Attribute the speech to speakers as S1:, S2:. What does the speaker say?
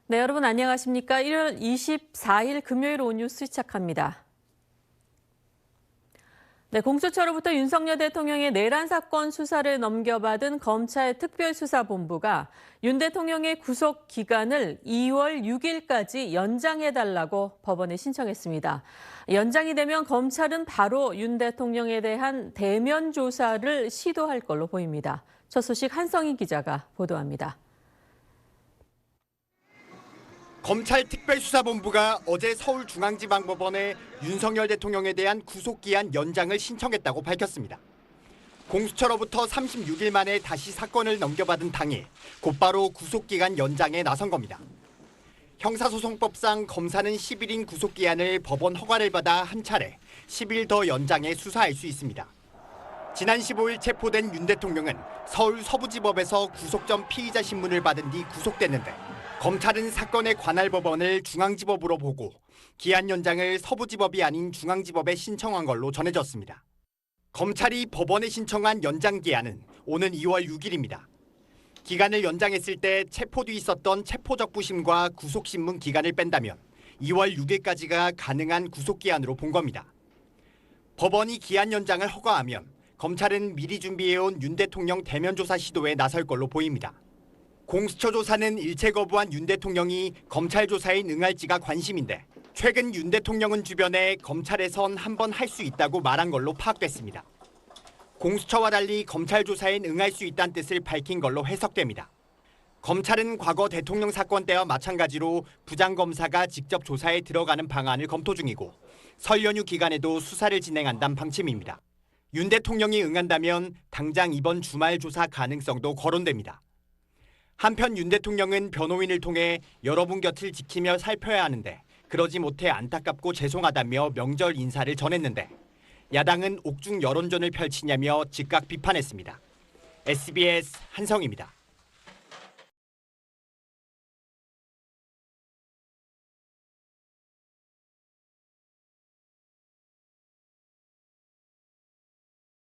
S1: 네, 여러분 안녕하십니까? 1월 24일 금요일 온뉴스 시작합니다. 네, 공수처로부터 윤석열 대통령의 내란 사건 수사를 넘겨받은 검찰 특별수사본부가 윤 대통령의 구속 기간을 2월 6일까지 연장해달라고 법원에 신청했습니다. 연장이 되면 검찰은 바로 윤 대통령에 대한 대면 조사를 시도할 걸로 보입니다. 첫 소식 한성희 기자가 보도합니다.
S2: 검찰 특별수사본부가 어제 서울중앙지방법원에 윤석열 대통령에 대한 구속기한 연장을 신청했다고 밝혔습니다. 공수처로부터 36일 만에 다시 사건을 넘겨받은 당일 곧바로 구속기간 연장에 나선 겁니다. 형사소송법상 검사는 10일인 구속기한을 법원 허가를 받아 한 차례 10일 더 연장해 수사할 수 있습니다. 지난 15일 체포된 윤 대통령은 서울 서부지법에서 구속 전 피의자 신문을 받은 뒤 구속됐는데 검찰은 사건의 관할 법원을 중앙지법으로 보고 기한 연장을 서부지법이 아닌 중앙지법에 신청한 걸로 전해졌습니다. 검찰이 법원에 신청한 연장 기한은 오는 2월 6일입니다. 기간을 연장했을 때 체포 뒤 있었던 체포적부심과 구속신문 기간을 뺀다면 2월 6일까지가 가능한 구속기한으로 본 겁니다. 법원이 기한 연장을 허가하면 검찰은 미리 준비해온 윤 대통령 대면 조사 시도에 나설 걸로 보입니다. 공수처 조사는 일체 거부한 윤 대통령이 검찰 조사에 응할지가 관심인데 최근 윤 대통령은 주변에 검찰에선 한번 할 수 있다고 말한 걸로 파악됐습니다. 공수처와 달리 검찰 조사에 응할 수 있다는 뜻을 밝힌 걸로 해석됩니다. 검찰은 과거 대통령 사건 때와 마찬가지로 부장검사가 직접 조사에 들어가는 방안을 검토 중이고 설 연휴 기간에도 수사를 진행한다는 방침입니다. 윤 대통령이 응한다면 당장 이번 주말 조사 가능성도 거론됩니다. 한편 윤 대통령은 변호인을 통해 여러분 곁을 지키며 살펴야 하는데 그러지 못해 안타깝고 죄송하다며 명절 인사를 전했는데 야당은 옥중 여론전을 펼치냐며 즉각 비판했습니다. SBS 한성희입니다.